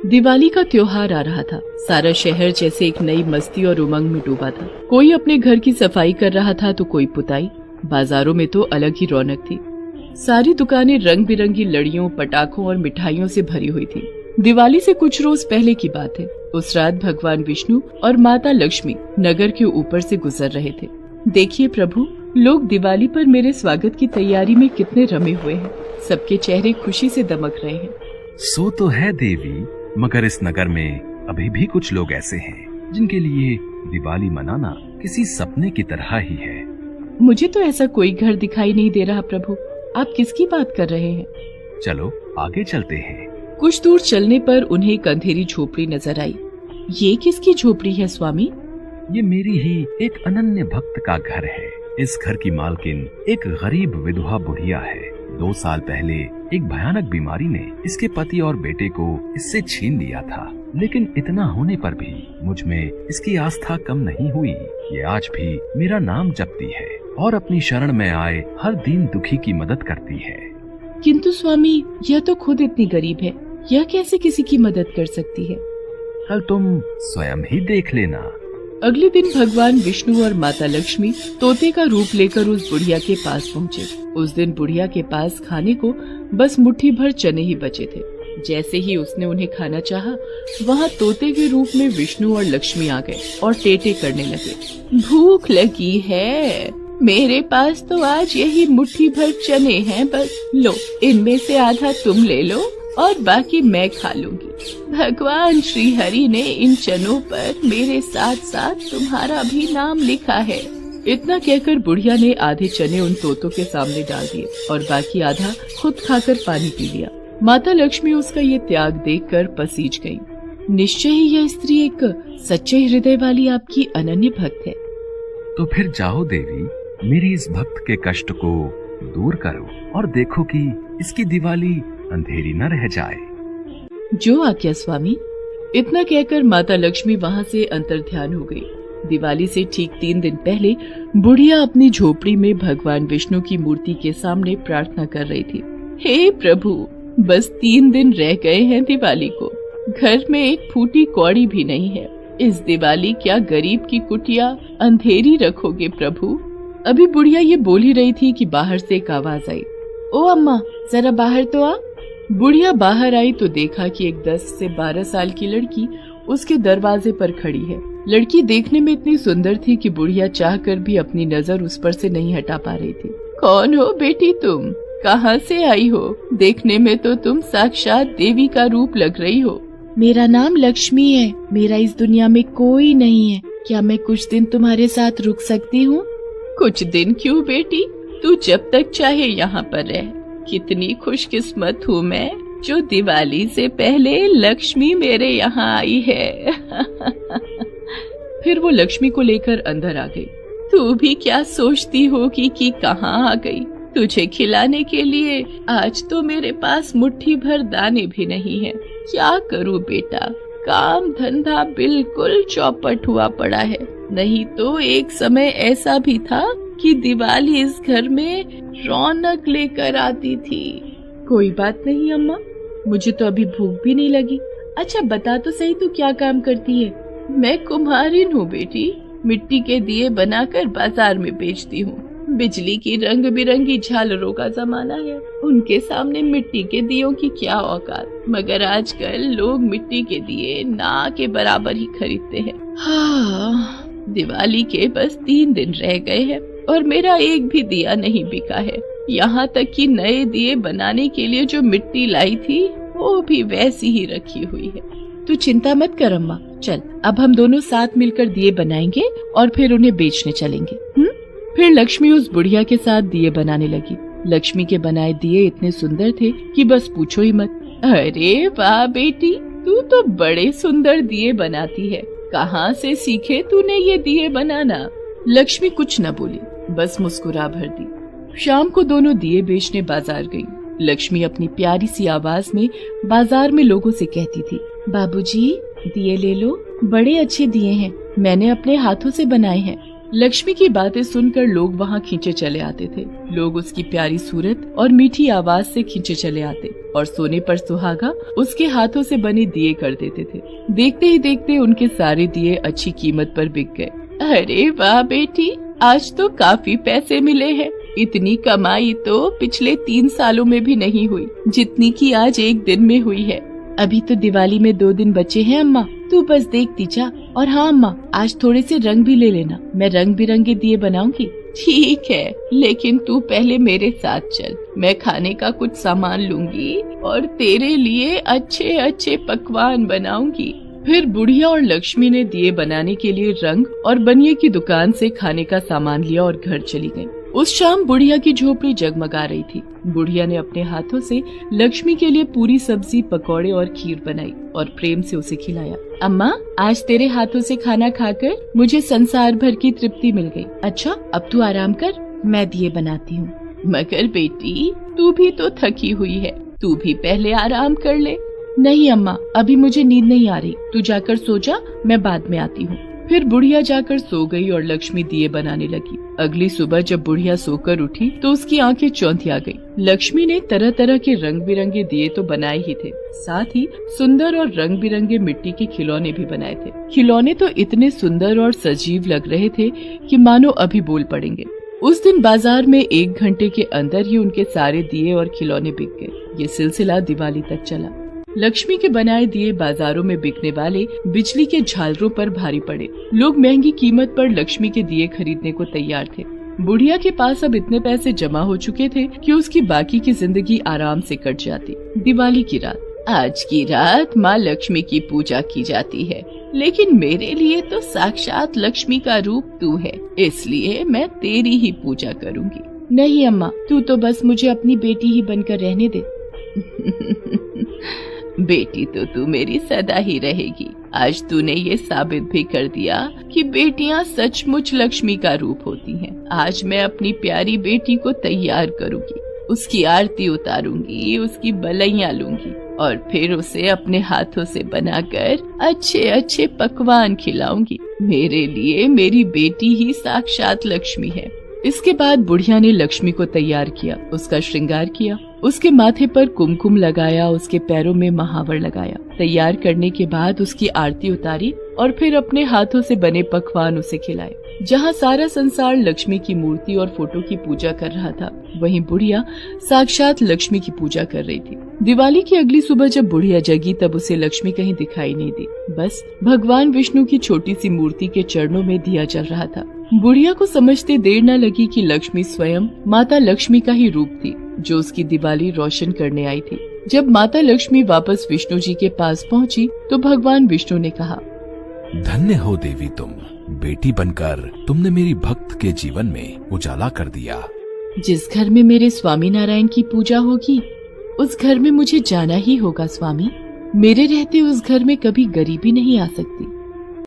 दिवाली का त्योहार आ रहा था। सारा शहर जैसे एक नई मस्ती और उमंग में डूबा था। कोई अपने घर की सफाई कर रहा था तो कोई पुताई। बाजारों में तो अलग ही रौनक थी। सारी दुकानें रंग बिरंगी लड़ियों, पटाखों और मिठाइयों से भरी हुई थी। दिवाली से कुछ रोज पहले की बात है। उस रात भगवान विष्णु और माता लक्ष्मी नगर के ऊपर से गुजर रहे थे। देखिए प्रभु, लोग दिवाली पर मेरे स्वागत की तैयारी में कितने रमे हुए हैं। सबके चेहरे खुशी से दमक रहे हैं। सो तो है देवी, मगर इस नगर में अभी भी कुछ लोग ऐसे हैं जिनके लिए दिवाली मनाना किसी सपने की तरह ही है। मुझे तो ऐसा कोई घर दिखाई नहीं दे रहा प्रभु। आप किसकी बात कर रहे हैं? चलो आगे चलते हैं। कुछ दूर चलने पर उन्हें एक अंधेरी झोपड़ी नजर आई। ये किसकी झोपड़ी है स्वामी? ये मेरी ही एक अनन्य भक्त का घर है। इस घर की मालकिन एक गरीब विधवा बुढ़िया है। 2 साल पहले एक भयानक बीमारी ने इसके पति और बेटे को इससे छीन लिया था, लेकिन इतना होने पर भी मुझ में इसकी आस्था कम नहीं हुई। ये आज भी मेरा नाम जपती है और अपनी शरण में आए हर दीन दुखी की मदद करती है। किंतु स्वामी, यह तो खुद इतनी गरीब है, यह कैसे किसी की मदद कर सकती है? कल तुम स्वयं ही देख लेना। अगले दिन भगवान विष्णु और माता लक्ष्मी तोते का रूप लेकर उस बुढ़िया के पास पहुँचे। उस दिन बुढ़िया के पास खाने को बस मुट्ठी भर चने ही बचे थे। जैसे ही उसने उन्हें खाना चाहा, वहाँ तोते के रूप में विष्णु और लक्ष्मी आ गए और टेटे करने लगे। भूख लगी है, मेरे पास तो आज यही मुट्ठी भर चने हैं, बस लो, इनमें से आधा तुम ले लो और बाकी मैं खा लूंगी। भगवान श्री हरि ने इन चनों पर मेरे साथ साथ तुम्हारा भी नाम लिखा है। इतना कहकर बुढ़िया ने आधे चने उन तोतों के सामने डाल दिए और बाकी आधा खुद खाकर पानी पी लिया। माता लक्ष्मी उसका ये त्याग देखकर पसीज गई। निश्चय ही यह स्त्री एक सच्चे हृदय वाली आपकी अनन्य भक्त है। तो फिर जाओ देवी, मेरी इस भक्त के कष्ट को दूर करो और देखो कि इसकी दिवाली अंधेरी न रह जाए। जो आज्ञा स्वामी। इतना कहकर माता लक्ष्मी वहाँ से अंतर्ध्यान हो गई। दिवाली से ठीक 3 दिन पहले बुढ़िया अपनी झोपड़ी में भगवान विष्णु की मूर्ति के सामने प्रार्थना कर रही थी। हे प्रभु, बस 3 दिन रह गए हैं दिवाली को। घर में एक फूटी कौड़ी भी नहीं है। इस दिवाली क्या गरीब की कुटिया अंधेरी रखोगे प्रभु? अभी बुढ़िया ये बोल ही रही थी कि बाहर से एक आवाज आई। ओ अम्मा, जरा बाहर तो आ। बुढ़िया बाहर आई तो देखा कि एक 10 से 12 साल की लड़की उसके दरवाजे पर खड़ी है। लड़की देखने में इतनी सुंदर थी कि बुढ़िया चाहकर भी अपनी नजर उस पर से नहीं हटा पा रही थी। कौन हो बेटी तुम? कहाँ से आई हो? देखने में तो तुम साक्षात देवी का रूप लग रही हो। मेरा नाम लक्ष्मी है। मेरा इस दुनिया में कोई नहीं है। क्या मैं कुछ दिन तुम्हारे साथ रुक सकती हूँ? कुछ दिन क्यों बेटी, तू जब तक चाहे यहाँ पर रह। कितनी खुशकिस्मत हूँ मैं जो दिवाली से पहले लक्ष्मी मेरे यहाँ आई है। फिर वो लक्ष्मी को लेकर अंदर आ गई। तू भी क्या सोचती होगी कि कहाँ आ गई? तुझे खिलाने के लिए आज तो मेरे पास मुट्ठी भर दाने भी नहीं है। क्या करूँ बेटा, काम धंधा बिल्कुल चौपट हुआ पड़ा है। नहीं तो एक समय ऐसा भी था कि दिवाली इस घर में रौनक लेकर आती थी। कोई बात नहीं अम्मा, मुझे तो अभी भूख भी नहीं लगी। अच्छा बता तो सही, तू क्या काम करती है? मैं कुम्हारिन हूँ बेटी। मिट्टी के दिए बनाकर बाजार में बेचती हूँ। बिजली की रंग बिरंगी झालरों का जमाना है, उनके सामने मिट्टी के दियों की क्या औकात। मगर आजकल लोग मिट्टी के दिए ना के बराबर ही खरीदते हैं। हाँ, दिवाली के बस 3 दिन रह गए हैं और मेरा एक भी दिया नहीं बिका है। यहाँ तक कि नए दिए बनाने के लिए जो मिट्टी लाई थी वो भी वैसी ही रखी हुई है। तू चिंता मत कर अम्मा, चल अब हम दोनों साथ मिलकर दिए बनाएंगे और फिर उन्हें बेचने चलेंगे। फिर लक्ष्मी उस बुढ़िया के साथ दिए बनाने लगी। लक्ष्मी के बनाए दिए इतने सुंदर थे कि बस पूछो ही मत। अरे वाह बेटी, तू तो बड़े सुंदर दिए बनाती है। कहाँ से सीखे तूने ये दिए बनाना? लक्ष्मी कुछ न बोली, बस मुस्कुरा भर दी। शाम को दोनों दिए बेचने बाजार गई। लक्ष्मी अपनी प्यारी सी आवाज में बाजार में लोगों से कहती थी, बाबूजी दिए ले लो, बड़े अच्छे दिए हैं, मैंने अपने हाथों से बनाए हैं। लक्ष्मी की बातें सुनकर लोग वहाँ खींचे चले आते थे। लोग उसकी प्यारी सूरत और मीठी आवाज से खींचे चले आते और सोने पर सुहागा उसके हाथों से बने दिए कर देते थे। देखते ही देखते उनके सारे दिए अच्छी कीमत पर बिक गए। अरे वाह बेटी, आज तो काफी पैसे मिले हैं। इतनी कमाई तो पिछले 3 सालों में भी नहीं हुई जितनी की आज एक दिन में हुई है। अभी तो दिवाली में 2 दिन बचे हैं अम्मा, तू बस देखती जा। और हाँ अम्मा, आज थोड़े से रंग भी ले लेना, मैं रंग बिरंगे दिए बनाऊंगी। ठीक है, लेकिन तू पहले मेरे साथ चल, मैं खाने का कुछ सामान लूंगी और तेरे लिए अच्छे अच्छे पकवान बनाऊंगी। फिर बुढ़िया और लक्ष्मी ने दिए बनाने के लिए रंग और बनिए की दुकान से खाने का सामान लिया और घर चली गयी। उस शाम बुढ़िया की झोपड़ी जगमगा रही थी। बुढ़िया ने अपने हाथों से लक्ष्मी के लिए पूरी सब्जी, पकौड़े और खीर बनाई और प्रेम से उसे खिलाया। अम्मा, आज तेरे हाथों से खाना खाकर मुझे संसार भर की तृप्ति मिल गई। अच्छा, अब तू आराम कर, मैं दिए बनाती हूँ। मगर बेटी, तू भी तो थकी हुई है, तू भी पहले आराम कर ले। नहीं अम्मा, अभी मुझे नींद नहीं आ रही, तू जाकर सो जा, मैं बाद में आती हूँ। फिर बुढ़िया जाकर सो गई और लक्ष्मी दिए बनाने लगी। अगली सुबह जब बुढ़िया सोकर उठी तो उसकी आंखें चौंधिया गई। लक्ष्मी ने तरह तरह के रंग बिरंगे दिए तो बनाए ही थे, साथ ही सुंदर और रंग बिरंगे मिट्टी के खिलौने भी बनाए थे। खिलौने तो इतने सुंदर और सजीव लग रहे थे कि मानो अभी बोल पड़ेंगे। उस दिन बाजार में 1 घंटे के अंदर ही उनके सारे दिए और खिलौने बिक गए। ये सिलसिला दिवाली तक चला। लक्ष्मी के बनाए दिए बाजारों में बिकने वाले बिजली के झालरों पर भारी पड़े। लोग महंगी कीमत पर लक्ष्मी के दिए खरीदने को तैयार थे। बुढ़िया के पास अब इतने पैसे जमा हो चुके थे कि उसकी बाकी की जिंदगी आराम से कट जाती। दिवाली की रात, आज की रात माँ लक्ष्मी की पूजा की जाती है, लेकिन मेरे लिए तो साक्षात लक्ष्मी का रूप तू है, इसलिए मैं तेरी ही पूजा करूँगी। नहीं अम्मा, तू तो बस मुझे अपनी बेटी ही बनकर रहने दे। बेटी तो तू मेरी सदा ही रहेगी। आज तूने ये साबित भी कर दिया कि बेटियां सचमुच लक्ष्मी का रूप होती हैं। आज मैं अपनी प्यारी बेटी को तैयार करूंगी, उसकी आरती उतारूंगी, उसकी बलैयां लूंगी और फिर उसे अपने हाथों से बनाकर अच्छे अच्छे पकवान खिलाऊंगी। मेरे लिए मेरी बेटी ही साक्षात लक्ष्मी है। इसके बाद बुढ़िया ने लक्ष्मी को तैयार किया, उसका श्रृंगार किया, उसके माथे पर कुमकुम लगाया, उसके पैरों में महावर लगाया। तैयार करने के बाद उसकी आरती उतारी और फिर अपने हाथों से बने पकवान उसे खिलाए। जहाँ सारा संसार लक्ष्मी की मूर्ति और फोटो की पूजा कर रहा था, वहीं बुढ़िया साक्षात लक्ष्मी की पूजा कर रही थी। दिवाली की अगली सुबह जब बुढ़िया जगी तब उसे लक्ष्मी कहीं दिखाई नहीं दी, बस भगवान विष्णु की छोटी सी मूर्ति के चरणों में दिया जल रहा था। बुढ़िया को समझते देर न लगी कि लक्ष्मी स्वयं माता लक्ष्मी का ही रूप थी, जो उसकी दिवाली रोशन करने आई थी। जब माता लक्ष्मी वापस विष्णु जी के पास पहुंची तो भगवान विष्णु ने कहा, धन्य हो देवी तुम, बेटी बनकर तुमने मेरी भक्त के जीवन में उजाला कर दिया। जिस घर में मेरे स्वामी नारायण की पूजा होगी उस घर में मुझे जाना ही होगा स्वामी। मेरे रहते उस घर में कभी गरीबी नहीं आ सकती।